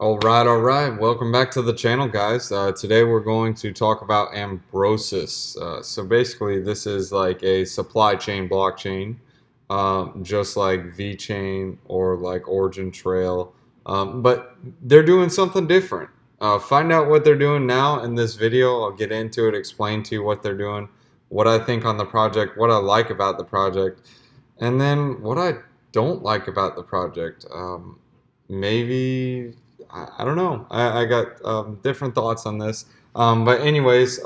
All right. Welcome back to the channel, guys. Today we're going to talk about Ambrosus. So basically, this is like a supply chain blockchain, just like Vechain or like Origin Trail, but they're doing something different. Find out what they're doing now in this video. I'll get into it, explain to you what they're doing, what I think on the project, what I like about the project, and then what I don't like about the project. Maybe I don't know. I got different thoughts on this. But anyways,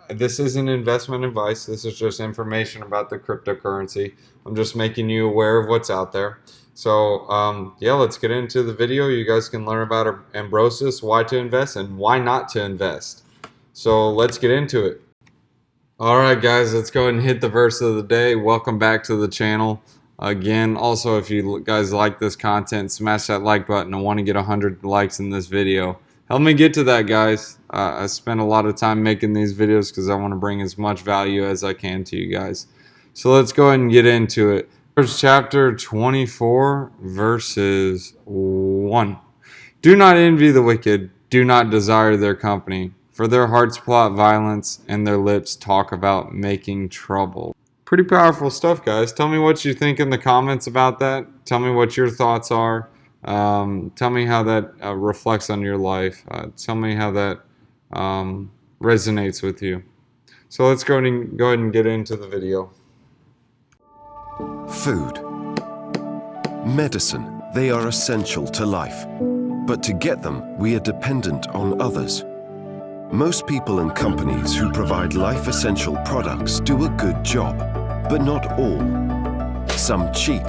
this isn't investment advice. This is just information about the cryptocurrency. I'm just making you aware of what's out there. So yeah, let's get into the video. You guys can learn about Ambrosus, why to invest, and why not to invest. So let's get into it. All right, guys, let's go ahead and hit the verse of the day. Welcome back to the channel. Again, also, if you guys like this content, smash that like button. I want to get 100 likes in this video. Help me get to that, guys. I spend a lot of time making these videos because I want to bring as much value as I can to you guys. So let's go ahead and get into it. First chapter 24, verses 1. Do not envy the wicked. Do not desire their company. For their hearts plot violence, and their lips talk about making trouble. Pretty powerful stuff, guys. Tell me what you think in the comments about that. Tell me what your thoughts are. Tell me how that reflects on your life. Tell me how that resonates with you. So let's go ahead and get into the video. Food, medicine, they are essential to life. But to get them, we are dependent on others. Most people and companies who provide life-essential products do a good job, but not all. Some cheat.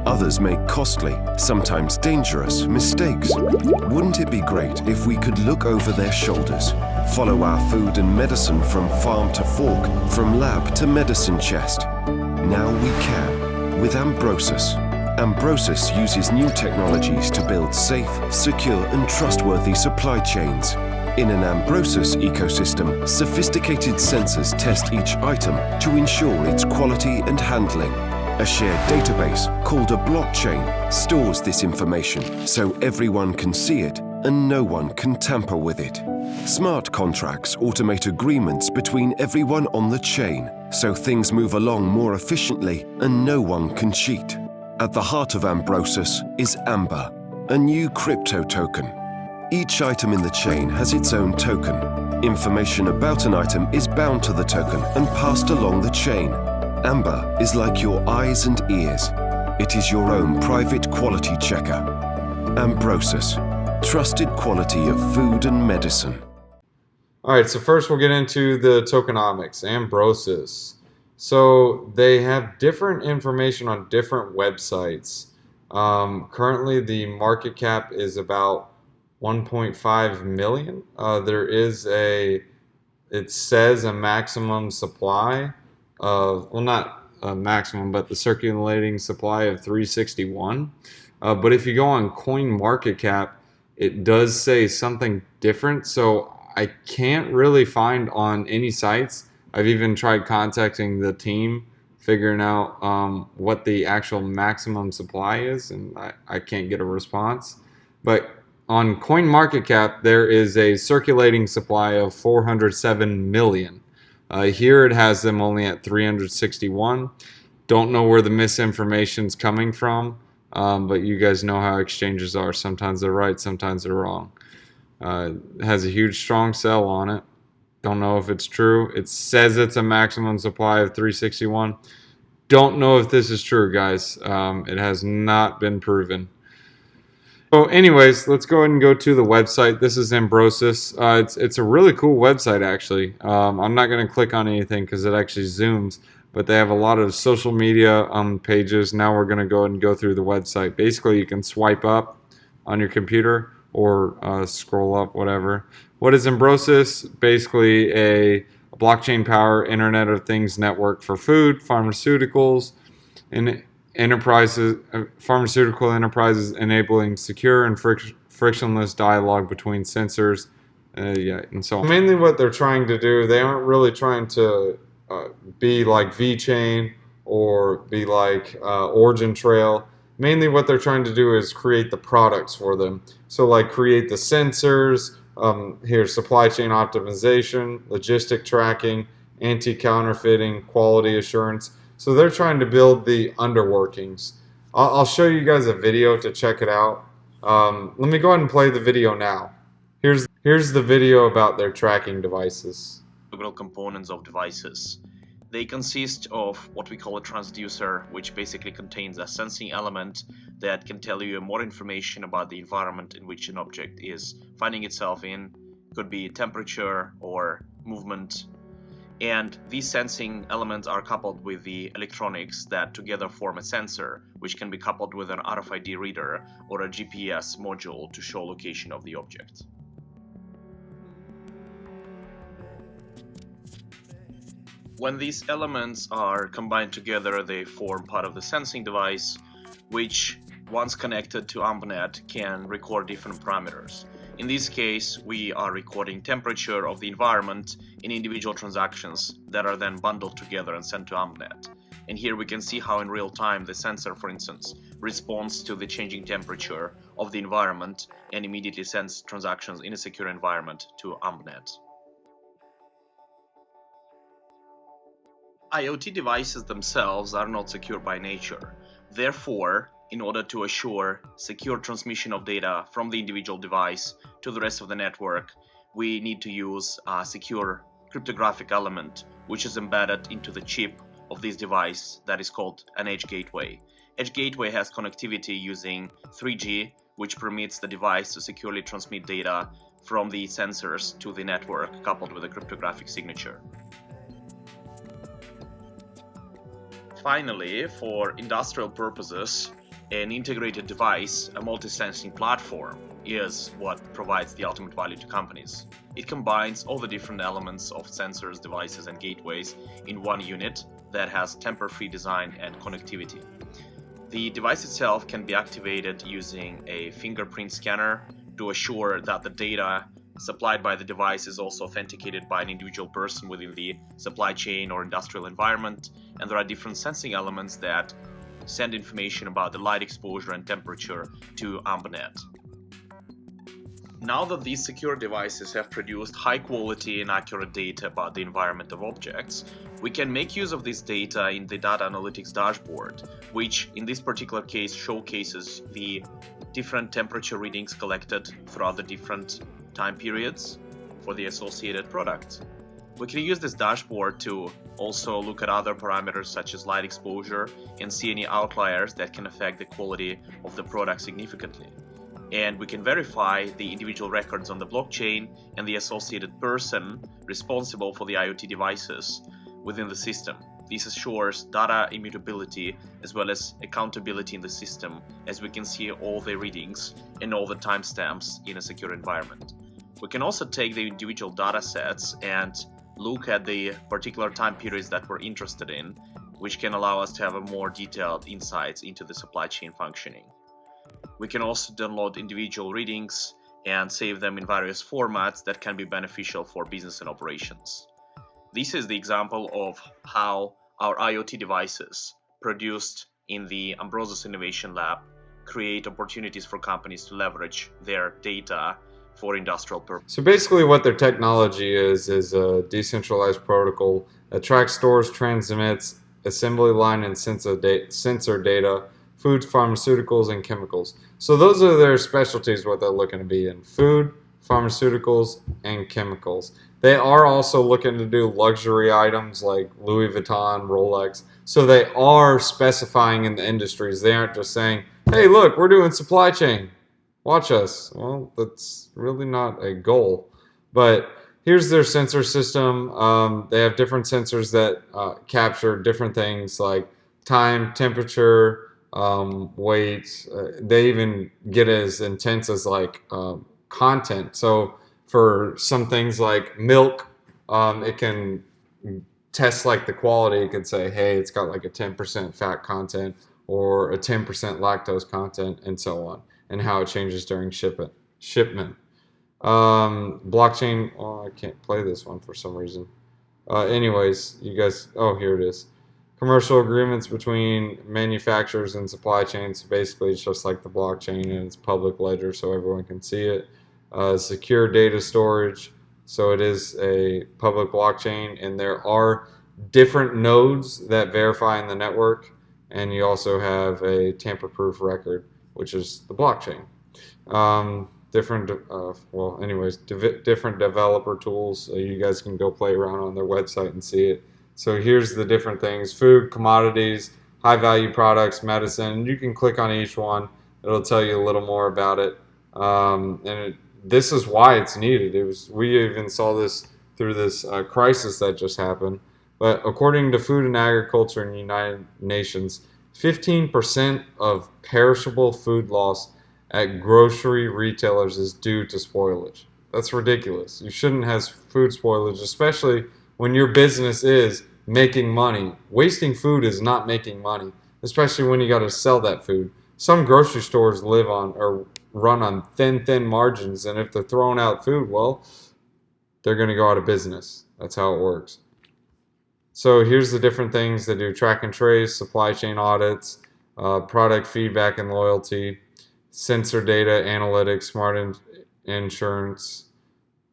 Others make costly, sometimes dangerous, mistakes. Wouldn't it be great if we could look over their shoulders, follow our food and medicine from farm to fork, from lab to medicine chest? Now we can, with Ambrosus. Ambrosus uses new technologies to build safe, secure and trustworthy supply chains. In an Ambrosus ecosystem, sophisticated sensors test each item to ensure its quality and handling. A shared database, called a blockchain, stores this information so everyone can see it and no one can tamper with it. Smart contracts automate agreements between everyone on the chain, so things move along more efficiently and no one can cheat. At the heart of Ambrosus is Amber, a new crypto token. Each item in the chain has its own token. Information about an item is bound to the token and passed along the chain. Amber is like your eyes and ears. It is your own private quality checker. Ambrosus, trusted quality of food and medicine. All right, so first we'll get into the tokenomics, Ambrosus. So they have different information on different websites. Currently, the market cap is about 1.5 million. There is it says a maximum supply of, well, not a maximum, but the circulating supply of 361. But if you go on CoinMarketCap, it does say something different. So I can't really find on any sites. I've even tried contacting the team, figuring out what the actual maximum supply is, and I can't get a response. But on CoinMarketCap, there is a circulating supply of 407 million. Here it has them only at 361. Don't know where the misinformation's coming from, but you guys know how exchanges are. Sometimes they're right, sometimes they're wrong. It has a huge strong sell on it. Don't know if it's true. It says it's a maximum supply of 361. Don't know if this is true, guys. It has not been proven. So anyways, let's go ahead and go to the website. This is Ambrosus. It's a really cool website, actually. I'm not going to click on anything because it actually zooms, but they have a lot of social media pages. Now we're going to go ahead and go through the website. Basically, you can swipe up on your computer or scroll up, whatever. What is Ambrosus? Basically a blockchain power Internet of Things network for food, pharmaceuticals, and pharmaceutical enterprises, enabling secure and frictionless dialogue between sensors, and so on. Mainly what they're trying to do, they aren't really trying to be like Vechain or be like Origin Trail. mainly what they're trying to do is create the products for them. So like create the sensors, here supply chain optimization, logistic tracking, anti-counterfeiting, quality assurance. So they're trying to build the underworkings. I'll show you guys a video to check it out. Let me go ahead and play the video now. Here's the video about their tracking devices. Components of devices. They consist of what we call a transducer, which basically contains a sensing element that can tell you more information about the environment in which an object is finding itself in. Could be temperature or movement. And these sensing elements are coupled with the electronics that together form a sensor, which can be coupled with an RFID reader or a GPS module to show location of the object. When these elements are combined together, they form part of the sensing device, which, once connected to AMBROSIS, can record different parameters. In this case, we are recording temperature of the environment in individual transactions that are then bundled together and sent to AMBROSIS. And here we can see how in real time the sensor, for instance, responds to the changing temperature of the environment and immediately sends transactions in a secure environment to AMBROSIS. IoT devices themselves are not secure by nature. Therefore, in order to assure secure transmission of data from the individual device to the rest of the network, we need to use a secure cryptographic element which is embedded into the chip of this device that is called an edge gateway. Edge gateway has connectivity using 3G, which permits the device to securely transmit data from the sensors to the network coupled with a cryptographic signature. Finally, for industrial purposes, an integrated device, a multi-sensing platform, is what provides the ultimate value to companies. It combines all the different elements of sensors, devices, and gateways in one unit that has tamper-free design and connectivity. The device itself can be activated using a fingerprint scanner to assure that the data supplied by the device is also authenticated by an individual person within the supply chain or industrial environment, and there are different sensing elements that send information about the light exposure and temperature to AMBROSIS. Now that these secure devices have produced high quality and accurate data about the environment of objects, we can make use of this data in the data analytics dashboard, which in this particular case showcases the different temperature readings collected throughout the different time periods for the associated product. We can use this dashboard to also look at other parameters such as light exposure and see any outliers that can affect the quality of the product significantly. And we can verify the individual records on the blockchain and the associated person responsible for the IoT devices within the system. This assures data immutability as well as accountability in the system, as we can see all the readings and all the timestamps in a secure environment. We can also take the individual data sets and look at the particular time periods that we're interested in, which can allow us to have a more detailed insights into the supply chain functioning. We can also download individual readings and save them in various formats that can be beneficial for business and operations. This is the example of how our IoT devices produced in the Ambrosus Innovation Lab create opportunities for companies to leverage their data for industrial purposes. So basically what their technology is a decentralized protocol that tracks, stores, transmits, assembly line and sensor data, food, pharmaceuticals, and chemicals. So those are their specialties, what they're looking to be in: food, pharmaceuticals, and chemicals. They are also looking to do luxury items like Louis Vuitton, Rolex. So they are specifying in the industries. They aren't just saying, hey, look, we're doing supply chain. Watch us. Well, that's really not a goal. But here's their sensor system. They have different sensors that capture different things like time, temperature, weight. They even get as intense as like content. So for some things like milk, it can test like the quality. It can say, hey, it's got like a 10% fat content or a 10% lactose content, and so on, and how it changes during shipment. Blockchain, oh, I can't play this one for some reason. Anyways, you guys, oh, here it is. Commercial agreements between manufacturers and supply chains. Basically, it's just like the blockchain, and it's public ledger so everyone can see it. Secure data storage. So it is a public blockchain, and there are different nodes that verify in the network. And you also have a tamper-proof record, which is the blockchain. Different developer tools. You guys can go play around on their website and see it. So here's the different things: food, commodities, high value products, medicine. You can click on each one. It'll tell you a little more about it. This is why it's needed. We even saw this through this crisis that just happened. But according to Food and Agriculture in the United Nations, 15% of perishable food loss at grocery retailers is due to spoilage. That's ridiculous. You shouldn't have food spoilage, especially when your business is making money. Wasting food is not making money, especially when you got to sell that food. Some grocery stores live on or run on thin margins, and if they're throwing out food, well, they're going to go out of business. That's how it works. So here's the different things they do: track and trace, supply chain audits, product feedback and loyalty, sensor data analytics, smart insurance.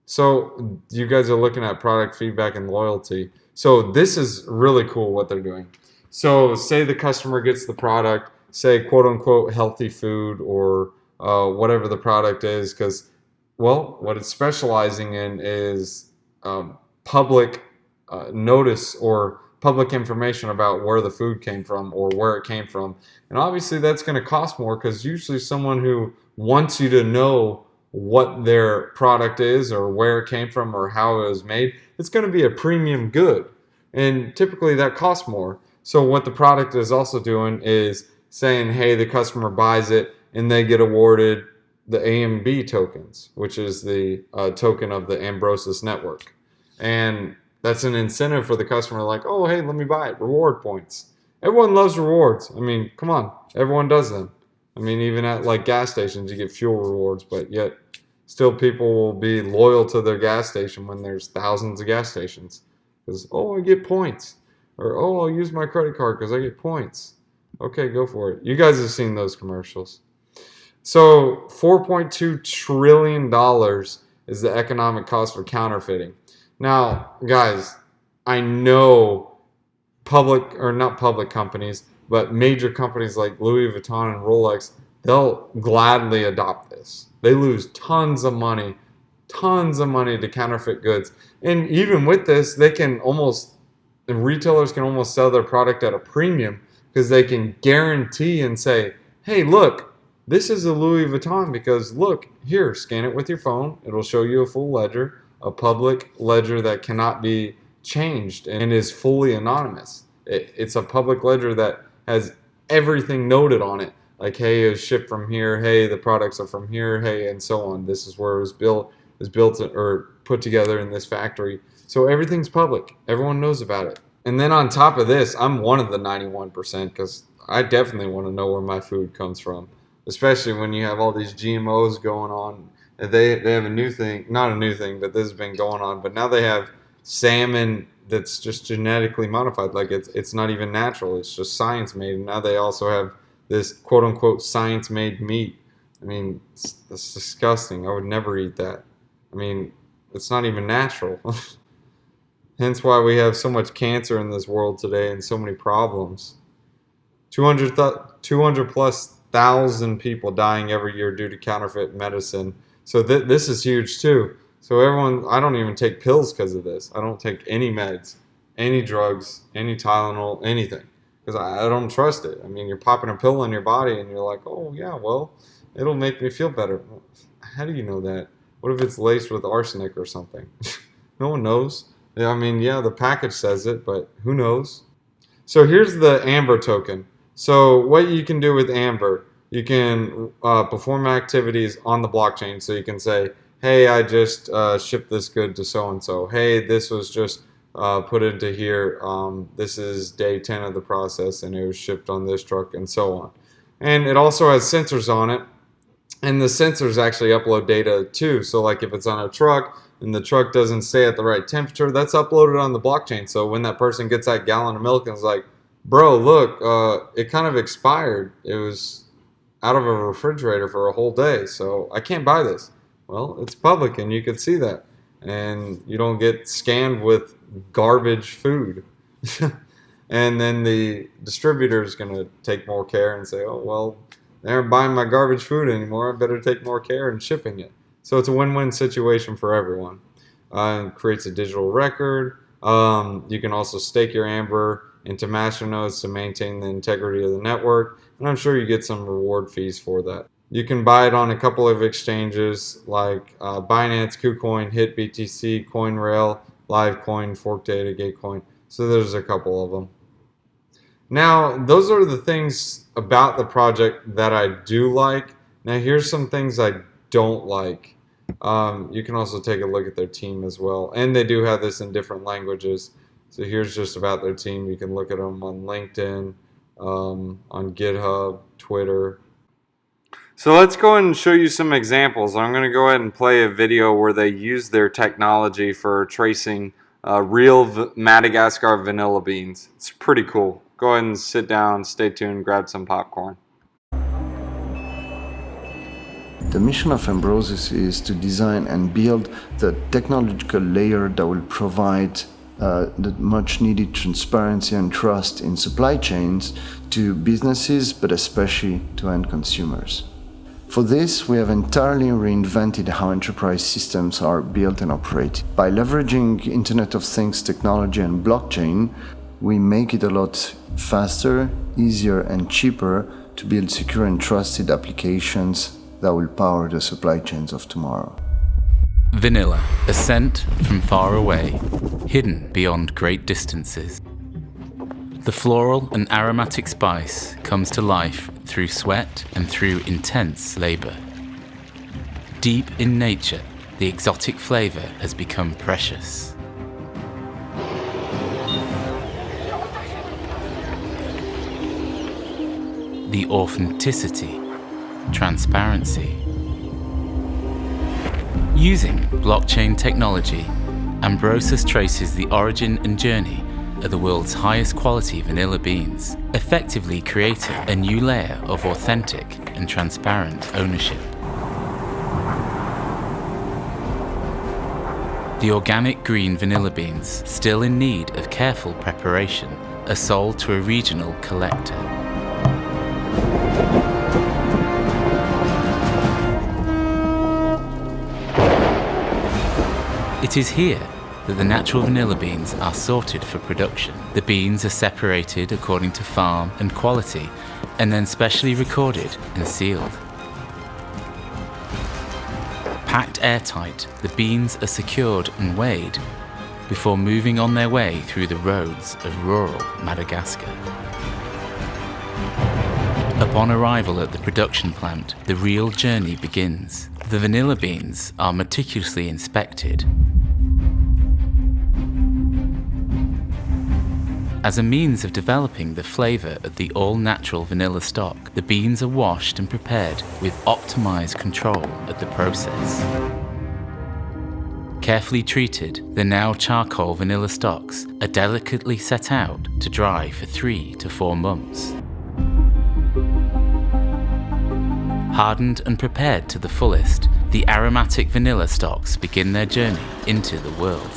So you guys are looking at product feedback and loyalty. So this is really cool what they're doing. So say the customer gets the product, say quote unquote healthy food or whatever the product is, because, well, what it's specializing in is public notice or public information about where the food came from or where it came from. And obviously that's going to cost more, because usually someone who wants you to know what their product is or where it came from or how it was made, it's going to be a premium good. And typically that costs more. So what the product is also doing is saying, hey, the customer buys it and they get awarded the AMB tokens, which is the token of the Ambrosus network. And that's an incentive for the customer, like, oh, hey, let me buy it. Reward points. Everyone loves rewards. I mean, come on. Everyone does them. I mean, even at like gas stations, you get fuel rewards, but yet still people will be loyal to their gas station when there's thousands of gas stations. Because, oh, I get points. Or, oh, I'll use my credit card because I get points. Okay, go for it. You guys have seen those commercials. So $4.2 trillion is the economic cost for counterfeiting. Now, guys, I know not public companies, but major companies like Louis Vuitton and Rolex, they'll gladly adopt this. They lose tons of money to counterfeit goods. And even with this, the retailers can almost sell their product at a premium, because they can guarantee and say, hey, look, this is a Louis Vuitton because, look, here, scan it with your phone. It'll show you a full ledger, a public ledger that cannot be changed and is fully anonymous. It's a public ledger that has everything noted on it, like, hey, it was shipped from here, hey, the products are from here, hey, and so on. This is where it was built or put together in this factory. So everything's public. Everyone knows about it. And then on top of this, I'm one of the 91%, because I definitely want to know where my food comes from, especially when you have all these GMOs going on. They have a new thing, not a new thing, but this has been going on. But now they have salmon that's just genetically modified. Like it's not even natural. It's just science made. And now they also have this quote unquote science made meat. I mean, that's disgusting. I would never eat that. I mean, it's not even natural. Hence why we have so much cancer in this world today and so many problems. 200 plus thousand people dying every year due to counterfeit medicine. So this is huge too. So I don't even take pills because of this. I don't take any meds, any drugs, any Tylenol, anything, because I don't trust it. I mean, you're popping a pill in your body and you're like, oh yeah, well, it'll make me feel better. How do you know that? What if it's laced with arsenic or something? No one knows. I mean, yeah, the package says it, but who knows? So here's the Amber token. So what you can do with Amber, you can perform activities on the blockchain. So you can say, hey, I just shipped this good to so-and-so. Hey, this was just put into here. This is day 10 of the process, and it was shipped on this truck, and so on. And it also has sensors on it. And the sensors actually upload data too. So like if it's on a truck and the truck doesn't stay at the right temperature, that's uploaded on the blockchain. So when that person gets that gallon of milk and is like, bro, look, it kind of expired. It was out of a refrigerator for a whole day, so I can't buy this. Well, it's public and you could see that. And you don't get scammed with garbage food. And then the distributor is going to take more care and say, oh, well, they aren't buying my garbage food anymore. I better take more care in shipping it. So it's a win-win situation for everyone. It creates a digital record. You can also stake your Amber into masternodes to maintain the integrity of the network. And I'm sure you get some reward fees for that. You can buy it on a couple of exchanges like Binance, KuCoin, HitBTC, CoinRail, LiveCoin, ForkData, Gatecoin. So there's a couple of them. Now, those are the things about the project that I do like. Now, here's some things I don't like. You can also take a look at their team as well. And they do have this in different languages. So here's just about their team. You can look at them on LinkedIn, on GitHub, Twitter. So let's go ahead and show you some examples. I'm going to go ahead and play a video where they use their technology for tracing real Madagascar vanilla beans. It's pretty cool. Go ahead and sit down, stay tuned, grab some popcorn. The mission of Ambrosis is to design and build the technological layer that will provide the much needed transparency and trust in supply chains to businesses, but especially to end consumers. For this, we have entirely reinvented how enterprise systems are built and operated. By leveraging Internet of Things technology and blockchain, we make it a lot faster, easier, and cheaper to build secure and trusted applications that will power the supply chains of tomorrow. Vanilla, a scent from far away, hidden beyond great distances. The floral and aromatic spice comes to life through sweat and through intense labor. Deep in nature, the exotic flavor has become precious. The authenticity, transparency. Using blockchain technology, Ambrosus traces the origin and journey of the world's highest quality vanilla beans, effectively creating a new layer of authentic and transparent ownership. The organic green vanilla beans, still in need of careful preparation, are sold to a regional collector. It is here that the natural vanilla beans are sorted for production. The beans are separated according to farm and quality, and then specially recorded and sealed. Packed airtight, the beans are secured and weighed before moving on their way through the roads of rural Madagascar. Upon arrival at the production plant, the real journey begins. The vanilla beans are meticulously inspected. As a means of developing the flavor of the all-natural vanilla stock, the beans are washed and prepared with optimized control of the process. Carefully treated, the now charcoal vanilla stocks are delicately set out to dry for 3 to 4 months. Hardened and prepared to the fullest, the aromatic vanilla stocks begin their journey into the world.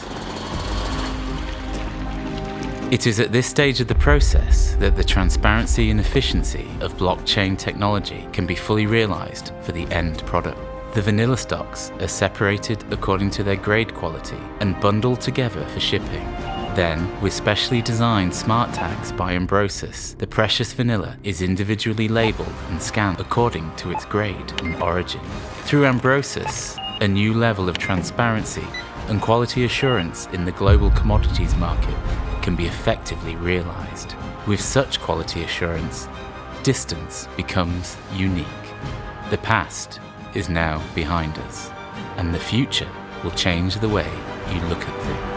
It is at this stage of the process that the transparency and efficiency of blockchain technology can be fully realized for the end product. The vanilla stocks are separated according to their grade quality and bundled together for shipping. Then, with specially designed smart tags by Ambrosus, the precious vanilla is individually labeled and scanned according to its grade and origin. Through Ambrosus, a new level of transparency and quality assurance in the global commodities market can be effectively realized. With such quality assurance, distance becomes unique. The past is now behind us, and the future will change the way you look at things.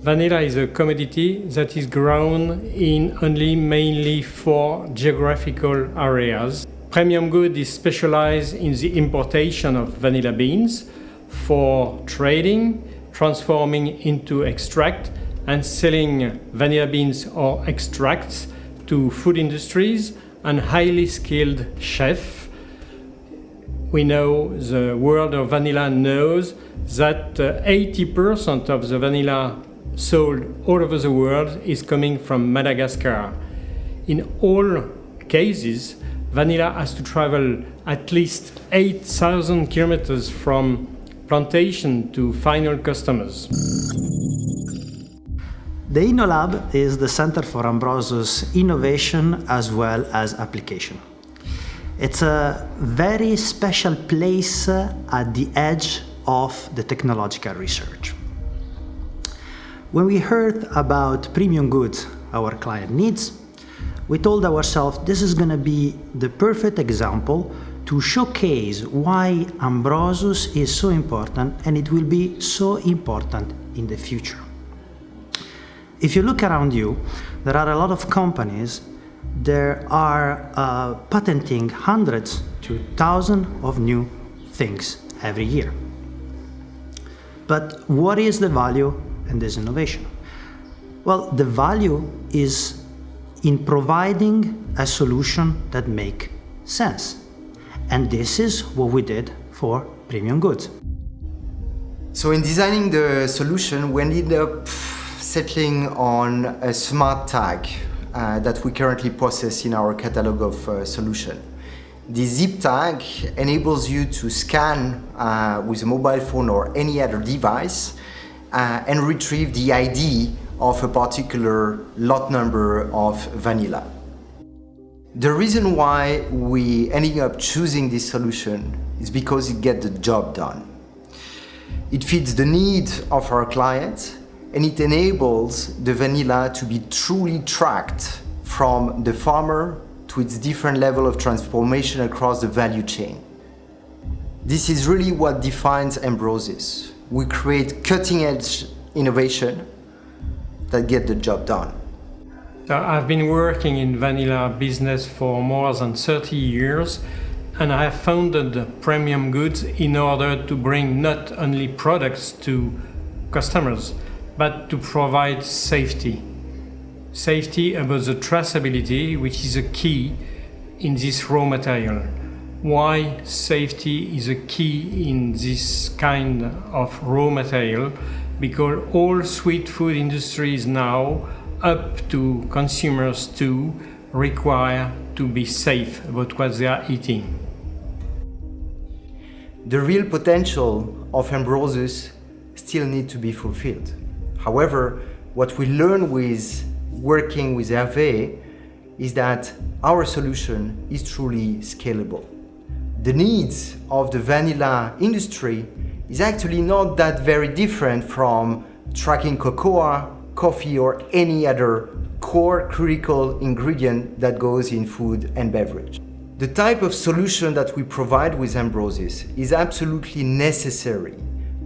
Vanilla is a commodity that is grown in only mainly 4 geographical areas. Premium Good is specialized in the importation of vanilla beans for trading, transforming into extract, and selling vanilla beans or extracts to food industries and highly skilled chefs. We know the world of vanilla knows that 80% of the vanilla sold all over the world is coming from Madagascar. In all cases, vanilla has to travel at least 8,000 kilometers from plantation to final customers. The InnoLab is the Center for Ambrosus innovation as well as application. It's a very special place at the edge of the technological research. When we heard about premium goods our client needs, we told ourselves this is going to be the perfect example to showcase why Ambrosus is so important, and it will be so important in the future. If you look around you, there are a lot of companies that are patenting hundreds to thousands of new things every year. But what is the value in this innovation? Well, the value is in providing a solution that makes sense. And this is what we did for premium goods. So in designing the solution, we ended up settling on a smart tag that we currently process in our catalog of solution. The zip tag enables you to scan with a mobile phone or any other device and retrieve the ID of a particular lot number of vanilla. The reason why we ended up choosing this solution is because it gets the job done. It fits the need of our clients, and it enables the vanilla to be truly tracked from the farmer to its different level of transformation across the value chain. This is really what defines Ambrosis. We create cutting-edge innovation that get the job done. So I've been working in vanilla business for more than 30 years, and I have founded Premium Goods in order to bring not only products to customers, but to provide safety. Safety about the traceability, which is a key in this raw material. Why safety is a key in this kind of raw material? Because all sweet food industries now, up to consumers too, require to be safe about what they are eating. The real potential of Ambrosus still need to be fulfilled. However, what we learn with working with Hervé is that our solution is truly scalable. The needs of the vanilla industry is actually not that very different from tracking cocoa, coffee, or any other core critical ingredient that goes in food and beverage. The type of solution that we provide with Ambrosis is absolutely necessary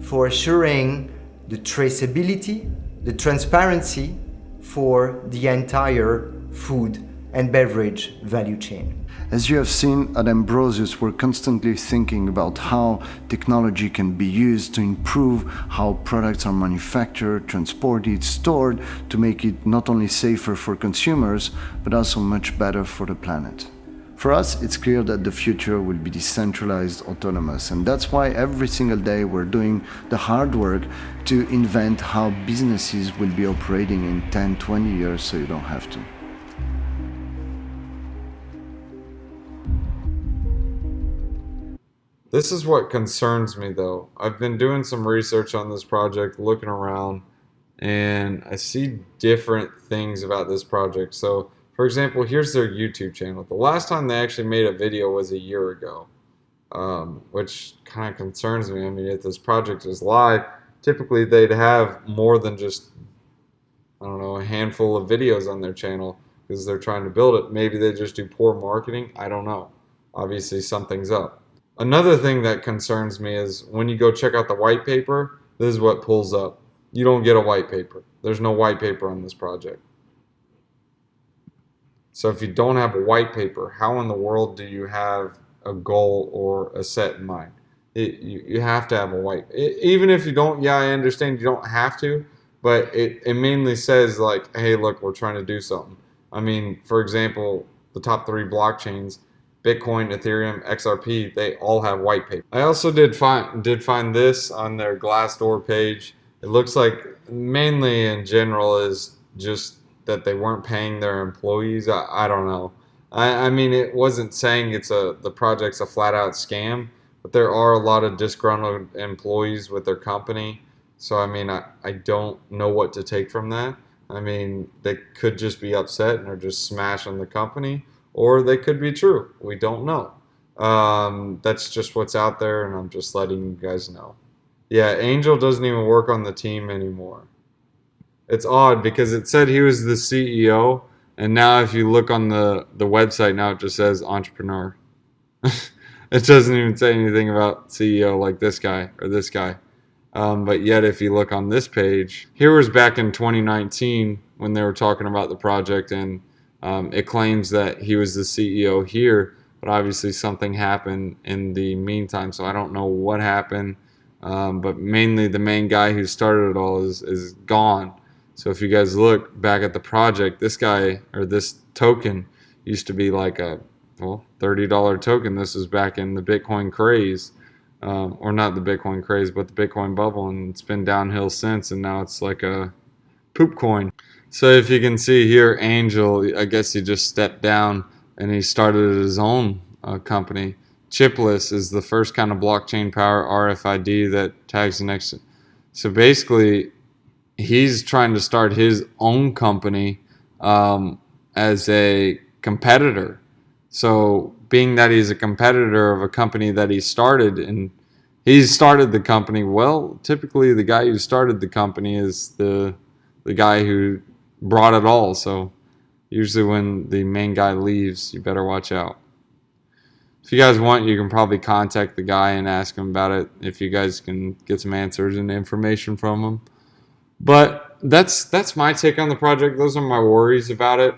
for assuring the traceability, the transparency for the entire food and beverage value chain. As you have seen, at Ambrosus, we're constantly thinking about how technology can be used to improve how products are manufactured, transported, stored, to make it not only safer for consumers, but also much better for the planet. For us, it's clear that the future will be decentralized, autonomous, and that's why every single day we're doing the hard work to invent how businesses will be operating in 10, 20 years so you don't have to. This is what concerns me, though. I've been doing some research on this project, looking around, and I see different things about this project. So, for example, here's their YouTube channel. The last time they actually made a video was a year ago, which kind of concerns me. I mean, if this project is live, typically they'd have more than just, I don't know, a handful of videos on their channel because they're trying to build it. Maybe they just do poor marketing. I don't know. Obviously, something's up. Another thing that concerns me is when you go check out the white paper, this is what pulls up. You don't get a white paper. There's no white paper on this project. So if you don't have a white paper, how in the world do you have a goal or a set in mind? You have to have a white. Even if you don't, yeah, I understand you don't have to, but it mainly says like, hey, look, we're trying to do something. I mean, for example, the top 3 blockchains, Bitcoin, Ethereum, XRP, they all have white paper. I also did find this on their Glassdoor page. It looks like mainly in general is just that they weren't paying their employees. I don't know. I mean, it wasn't saying the project's a flat out scam, but there are a lot of disgruntled employees with their company. So, I mean, I don't know what to take from that. I mean, they could just be upset and are just smashing the company, or they could be true. We don't know. That's just what's out there, and I'm just letting you guys know. Yeah, Angel doesn't even work on the team anymore. It's odd because it said he was the CEO, and now if you look on the website, now it just says entrepreneur. It doesn't even say anything about CEO like this guy or this guy. But yet if you look on this page, here was back in 2019 when they were talking about the project, and it claims that he was the CEO here, but obviously something happened in the meantime, so I don't know what happened. But mainly the main guy who started it all is gone. So if you guys look back at the project, this guy or this token used to be like a $30 token. This was back in the Bitcoin craze, or not the Bitcoin craze, but the Bitcoin bubble, and it's been downhill since, and now it's like a poop coin. So if you can see here, Angel, I guess he just stepped down and he started his own company. Chipless is the first kind of blockchain power RFID that tags the next. So basically, he's trying to start his own company as a competitor. So being that he's a competitor of a company that he started, and he's started the company, well, typically the guy who started the company is the guy who brought it all. So usually when the main guy leaves, you better watch out. If you guys want, you can probably contact the guy and ask him about it if you guys can get some answers and information from him. But that's my take on the project. Those are my worries about it.